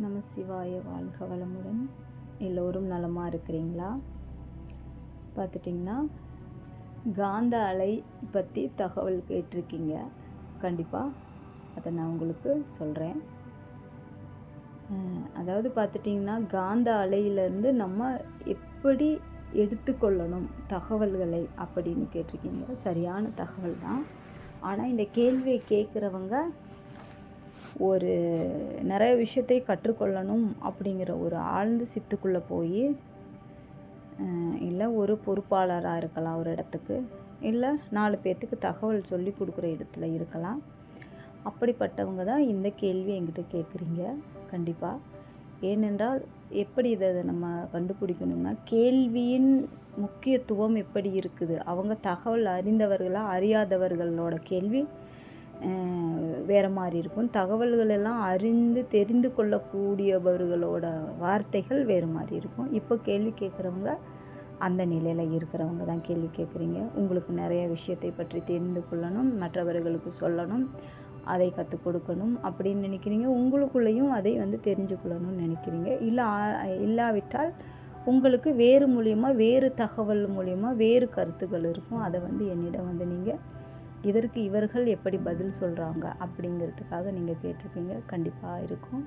நம சிவாய, வாழ்க வளமுடன். எல்லோரும் நலமாக இருக்கிறீங்களா? பார்த்துட்டிங்கன்னா, காந்த அலை பற்றி தகவல் கேட்டிருக்கீங்க. கண்டிப்பாக அதை நான் உங்களுக்கு சொல்கிறேன். அதாவது பார்த்துட்டிங்கன்னா, காந்த அலையிலேருந்து நம்ம எப்படி எடுத்துக்கொள்ளணும் தகவல்களை அப்படின்னு கேட்டிருக்கீங்க. சரியான தகவல் தான். ஆனால் இந்த கேள்வியை கேட்குறவங்க ஒரு நிறைய விஷயத்தை கற்றுக்கொள்ளணும் அப்படிங்கிற ஒரு ஆழ்ந்த சித்துக்குள்ளே போய், இல்லை ஒரு பொறுப்பாளராக இருக்கலாம் ஒரு இடத்துக்கு, இல்லை 4 பேர்த்துக்கு தகவல் சொல்லி கொடுக்குற இடத்துல இருக்கலாம். அப்படிப்பட்டவங்க தான் இந்த கேள்வி என்கிட்ட கேட்குறீங்க. கண்டிப்பாக. ஏனென்றால் எப்படி இதை நம்ம கண்டுபிடிக்கணும்னா, கேள்வியின் முக்கியத்துவம் எப்படி இருக்குது, அவங்க தகவல் அறிந்தவர்களா அறியாதவர்களோட கேள்வி வேறு மாதிரி இருக்கும். தகவல்கள் எல்லாம் அறிந்து தெரிந்து கொள்ளக்கூடியவர்களோட வார்த்தைகள் வேறு மாதிரி இருக்கும். இப்போ கேள்வி கேட்குறவங்க அந்த நிலையில் இருக்கிறவங்க தான் கேள்வி கேட்குறீங்க. உங்களுக்கு நிறைய விஷயத்தை பற்றி தெரிந்து கொள்ளணும், மற்றவர்களுக்கு சொல்லணும், அதை கற்றுக் கொடுக்கணும் அப்படின்னு நினைக்கிறீங்க. உங்களுக்குள்ளேயும் அதை தெரிஞ்சு கொள்ளணும்னு நினைக்கிறீங்க. இல்லாவிட்டால் உங்களுக்கு வேறு மூலியமாக, வேறு தகவல் மூலியமாக வேறு கருத்துக்கள் இருக்கும். அதை என்னிடம் நீங்கள் இதற்கு இவர்கள் எப்படி பதில் சொல்கிறாங்க அப்படிங்கிறதுக்காக நீங்கள் கேட்டிருப்பீங்க. கண்டிப்பாக இருக்கும்.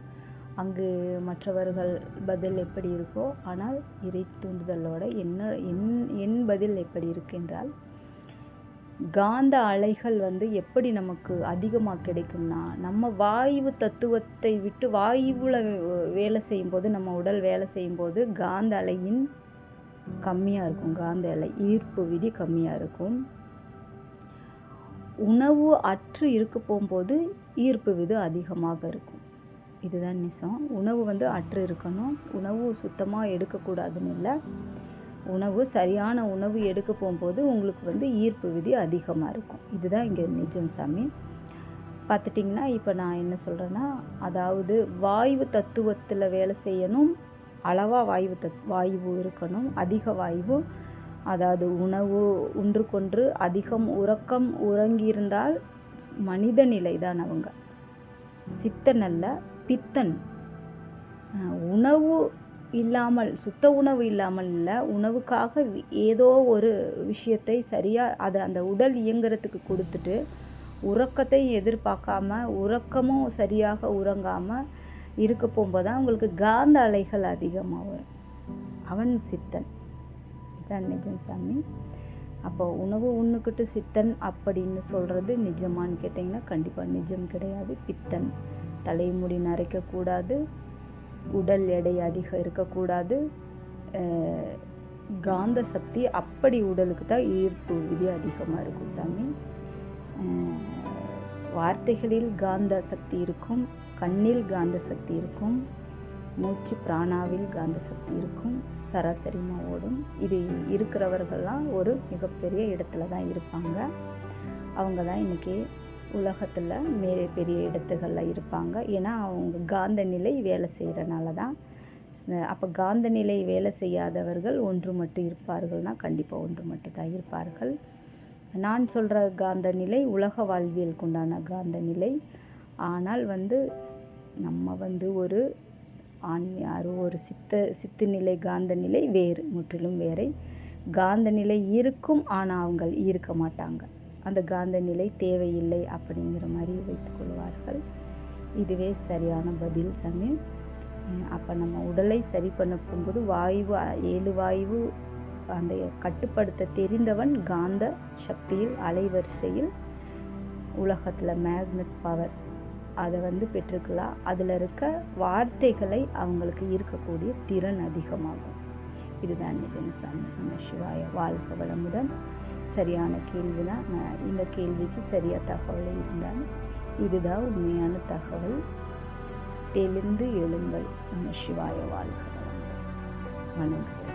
அங்கு மற்றவர்கள் பதில் எப்படி இருக்கோ, ஆனால் இறை தூண்டுதலோட என் பதில் எப்படி இருக்கின்றால், காந்த அலைகள் எப்படி நமக்கு அதிகமாக கிடைக்கும்னா, நம்ம வாயு தத்துவத்தை விட்டு வாயுவில் வேலை செய்யும்போது, நம்ம உடல் வேலை செய்யும்போது காந்த அலையின் கம்மியாக இருக்கும். காந்த அலை ஈர்ப்பு விதி கம்மியாக இருக்கும். உணவு அற்று இருக்க போகும்போது ஈர்ப்பு விதி அதிகமாக இருக்கும். இதுதான் நிஜம். உணவு அற்று இருக்கணும். உணவு சுத்தமாக எடுக்கக்கூடாதுன்னு இல்லை. உணவு சரியான உணவு எடுக்க போகும்போது உங்களுக்கு ஈர்ப்பு விதி அதிகமாக இருக்கும். இதுதான் இங்கே நிஜம் சாமி. பார்த்துட்டிங்கன்னா, இப்போ நான் என்ன சொல்கிறேன்னா, அதாவது வாயு தத்துவத்தில் வேலை செய்யணும், அளவாக வாயு இருக்கணும். அதிக வாயு, அதாவது உணவு ஒன்றுக்கொன்று அதிகம் உறங்கியிருந்தால் மனித நிலை தான் அவங்க. சித்தன் அல்ல, பித்தன். உணவு இல்லாமல், சுத்த உணவு இல்லாமல் இல்லை, உணவுக்காக ஏதோ ஒரு விஷயத்தை சரியாக அதை அந்த உடல் இயங்குறதுக்கு கொடுத்துட்டு, உறக்கத்தை எதிர்பார்க்காம, உறக்கமும் சரியாக உறங்காமல் இருக்க போகும்போது தான் உங்களுக்கு காந்த அலைகள் அதிகமாக வரும். அவன் சித்தன். இதுதான் நிஜம் சாமி. அப்போ உணவு உண்ணுக்கிட்டு சித்தன் அப்படின்னு சொல்கிறது நிஜமானு கேட்டிங்கன்னா, கண்டிப்பாக நிஜம் கிடையாது. பித்தன். தலைமுடி நரைக்கக்கூடாது, உடல் எடை அதிகம் இருக்கக்கூடாது. காந்த சக்தி அப்படி உடலுக்கு தான் ஈர்ப்பு விதி அதிகமாக இருக்கும் சாமி. வார்த்தைகளில் காந்த சக்தி இருக்கும், கண்ணில் காந்த சக்தி இருக்கும், மூச்சு பிராணாவில் காந்த சக்தி இருக்கும். சராசரிமாக ஓடும். இது இருக்கிறவர்கள்லாம் ஒரு மிகப்பெரிய இடத்துல தான் இருப்பாங்க. அவங்க தான் இன்றைக்கி உலகத்தில் பெரிய இடத்துகளில் இருப்பாங்க. ஏன்னா அவங்க காந்த நிலை வேலை செய்கிறனால தான். அப்போ காந்த நிலை வேலை செய்யாதவர்கள் ஒன்று மட்டும் இருப்பார்கள்னால் கண்டிப்பாக ஒன்று மட்டும் தான் இருப்பார்கள். நான் சொல்கிற காந்த நிலை உலக வாழ்வியலுக்கு உண்டான காந்த நிலை. ஆனால் நம்ம ஒரு ஒரு சித்து நிலை, காந்த நிலை வேறு, முற்றிலும் வேறு. காந்த நிலை இருக்கும், ஆனால் அவங்க இருக்க மாட்டாங்க. அந்த காந்த நிலை தேவையில்லை அப்படிங்கிற மாதிரி வைத்துக்கொள்வார்கள். இதுவே சரியான பதில் சாமி. அப்போ நம்ம உடலை சரி பண்ண போகும்போது வாயு 7 வாயு அந்த கட்டுப்படுத்த தெரிந்தவன் காந்த சக்தியில், அலைவரிசையில், உலகத்தில் மேக்னெட் பவர் அதை பெற்றுக்கலாம். அதில் இருக்க வார்த்தைகளை அவங்களுக்கு இருக்கக்கூடிய திறன் அதிகமாகும். இதுதான் நிஜம் சாமி. நம்ம சிவாய, வாழ்க வளமுடன். சரியான கேள்வி தான். இந்த கேள்விக்கு சரியாக தகவல் இருந்தால் இதுதான் உண்மையான தகவல். தெளிந்து எழுங்கள். நம்ம சிவாய, வாழ்க வளமுடன். வணங்குகிறேன்.